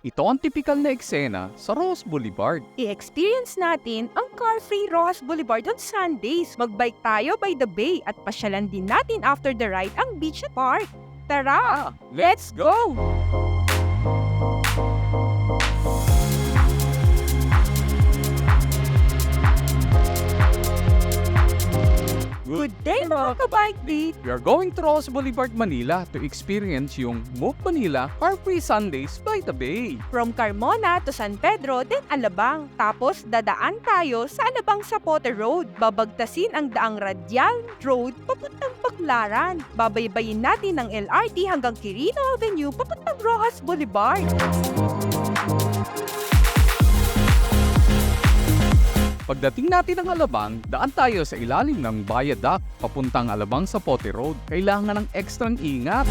Ito ang tipikal na eksena sa Ross Boulevard. I-experience natin ang car-free Rojas Boulevard on Sundays. Magbike tayo by the bay at pasyalan din natin after the ride ang beach at park. Tara! Let's go! Good day mga kabike beat! We are going to Ross Boulevard, Manila to experience yung Move Manila Car-Free Sundays by the Bay. From Carmona to San Pedro, then Alabang. Tapos dadaan tayo sa Alabang Zapote Road. Babagtasin ang daang Radial Road papuntang Baclaran. Babaybayin natin ang LRT hanggang Quirino Avenue papuntang Rojas Boulevard. Pagdating natin ng Alabang, daan tayo sa ilalim ng viaduct papuntang Alabang Zapote Road. Kailangan ng ekstrang ingat.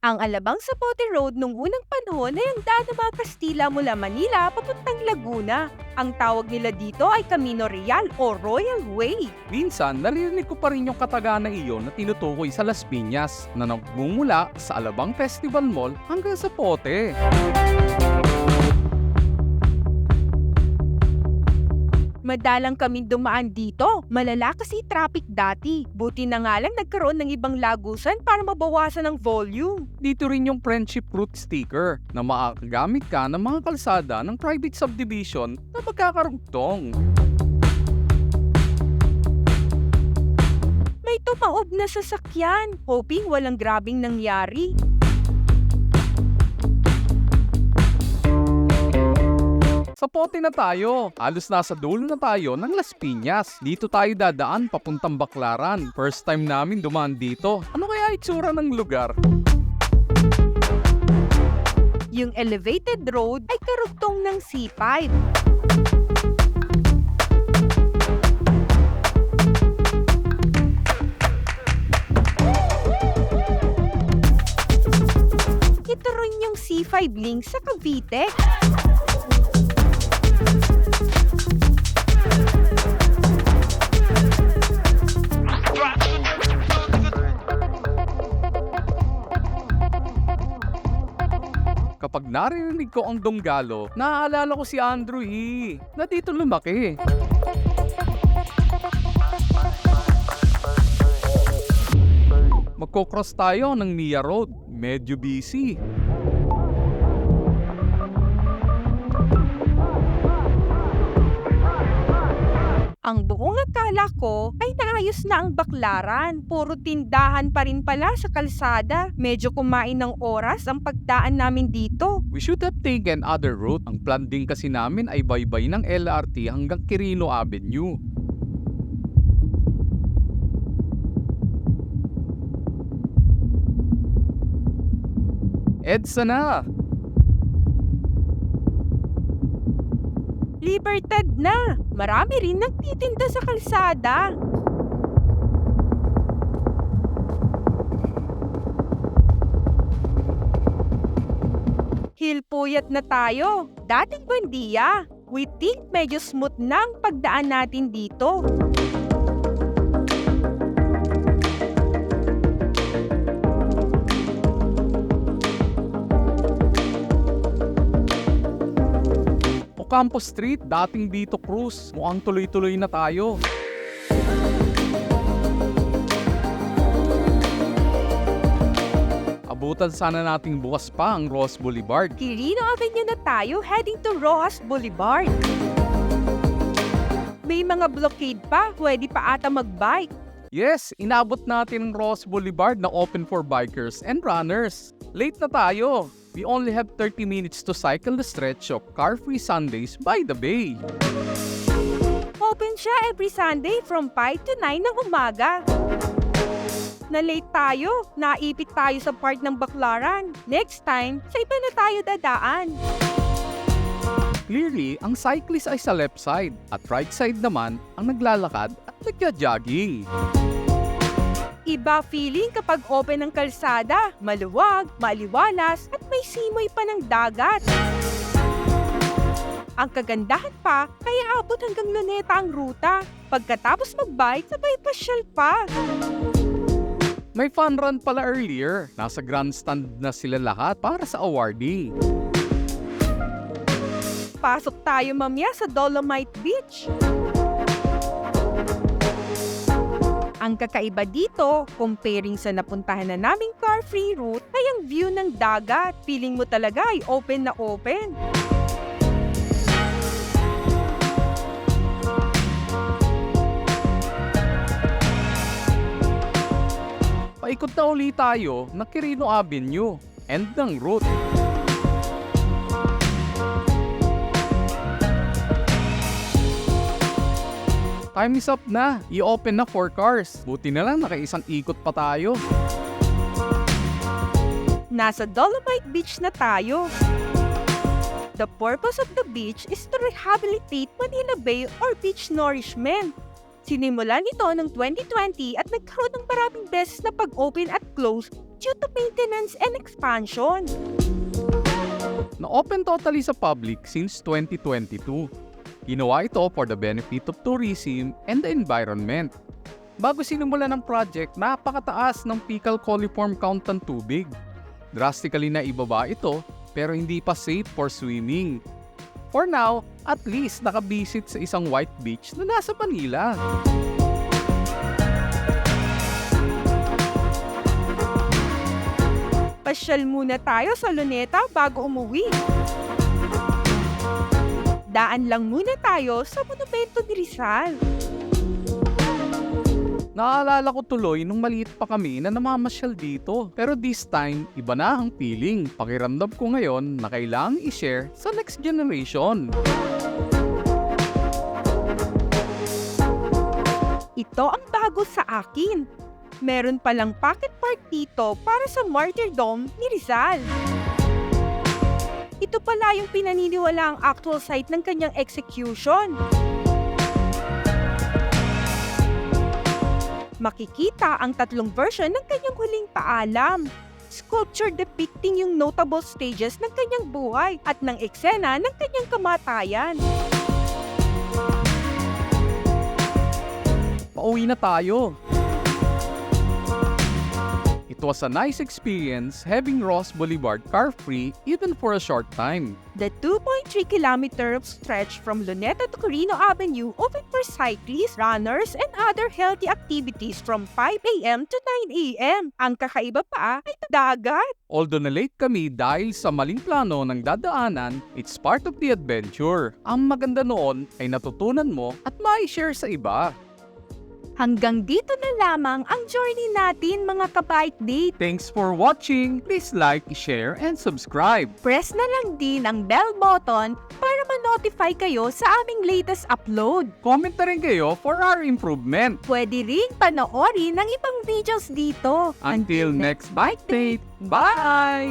Ang Alabang Zapote Road nung unang panahon ay ang daan ng mga Kastila mula Manila papuntang Laguna. Ang tawag nila dito ay Camino Real o Royal Way. Minsan, naririnig ko pa rin yung kataganang iyon na tinutukoy sa Las Piñas na nagmumula sa Alabang Festival Mall hanggang sa Pote. Madalang kami dumaan dito. Malala kasi traffic dati. Buti na nga lang nagkaroon ng ibang lagusan para mabawasan ang volume. Dito rin yung friendship route sticker na makakagamit ka ng mga kalsada ng private subdivision na magkakarugtong. May tumaob na sasakyan. Hoping walang grabing nangyari. Sa Pote na tayo. Halos nasa dulo na tayo ng Las Piñas. Dito tayo dadaan papuntang Baclaran. First time namin dumaan dito. Ano kaya itsura ng lugar? Yung elevated road ay karugtong ng C5. Ito rin yung C5 link sa Cavite. Kapag narinig ko ang Donggalo, naaalala ko si Andrew na dito lumaki. Magko-cross tayo ng Nia Road. Medyo busy. Ang buong akala ko ay naayos na ang Baclaran. Puro tindahan pa rin pala sa kalsada. Medyo kumain ng oras ang pagdaan namin dito. We should have taken other route. Ang plan din kasi namin ay baybay ng LRT hanggang Quirino Avenue. EDSA na! Libertad na! Marami rin nagtitinda sa kalsada. Hilpuyat na tayo. Dating Buendia. We think medyo smooth na ang pagdaan natin dito. Ocampo Street, dating dito Cruz. Mukhang tuloy-tuloy na tayo. Abutan sana nating bukas pa ang Ross Boulevard. Quirino Avenue na tayo heading to Rojas Boulevard. May mga blockade pa, pwede pa ata magbike. Yes, inabot natin ang Ross Boulevard na open for bikers and runners. Late na tayo. We only have 30 minutes to cycle the stretch of Car-Free Sundays by the Bay. Open siya every Sunday from 5 to 9 ng umaga. Na-late tayo, naipit tayo sa part ng Baclaran. Next time, sa iba na tayo dadaan. Clearly, ang cyclist ay sa left side at right side naman ang naglalakad at nagja-jogging. Iba feeling kapag open ang kalsada, maluwag, maaliwalas, at may simoy pa ng dagat. Ang kagandahan pa, kaya abot hanggang Luneta ang ruta. Pagkatapos mag-bike, sabay pasyal pa. May fun run pala earlier. Nasa grandstand na sila lahat para sa awarding. Pasok tayo mamaya sa Dolomite Beach. Ang kakaiba dito, comparing sa napuntahan na naming car-free route, ay ang view ng dagat. Feeling mo talaga ay open na open. Paikot na uli tayo ng Quirino Avenue, end ng route. Time is up na. I-open na 4 cars. Buti na lang nakaisang ikot pa tayo. Nasa Dolomite Beach na tayo. The purpose of the beach is to rehabilitate Manila Bay or beach nourishment. Sinimulan ito noong 2020 at nagkaroon ng maraming beses na pag-open at close due to maintenance and expansion. Na-open totally sa public since 2022. Ginawa ito for the benefit of tourism and the environment. Bago sinimulan ng project, napakataas ng fecal coliform count ng tubig. Drastically na ibaba ito pero hindi pa safe for swimming. For now, at least nakabisit sa isang white beach na nasa Manila. Pasyal muna tayo sa Luneta bago umuwi. Daan lang muna tayo sa Monumento ni Rizal. Naalala ko tuloy nung maliit pa kami na namamasyal dito. Pero this time, iba na ang feeling. Pakiramdam ko ngayon na kailangang i-share sa next generation. Ito ang bago sa akin. Meron palang pocket park dito para sa Martyrdom ni Rizal. Ito pala yung pinaniniwala ang actual site ng kanyang execution. Makikita ang 3 version ng kanyang huling paalam. Sculpture depicting yung notable stages ng kanyang buhay at ng eksena ng kanyang kamatayan. Pauwi na tayo. It was a nice experience having Ross Boulevard car-free even for a short time. The 2.3-kilometer stretch from Luneta to Quirino Avenue open for cyclists, runners, and other healthy activities from 5 a.m. to 9 a.m. Ang kakaiba pa ay dagat. Although na-late kami dahil sa maling plano ng dadaanan, it's part of the adventure. Ang maganda noon ay natutunan mo at mai-share sa iba. Hanggang dito na lamang ang journey natin mga ka-bike date. Thanks for watching! Please like, share, and subscribe! Press na lang din ang bell button para ma-notify kayo sa aming latest upload. Comment na rin kayo for our improvement. Pwede ring panoorin ng ibang videos dito. Until next bike date, bye!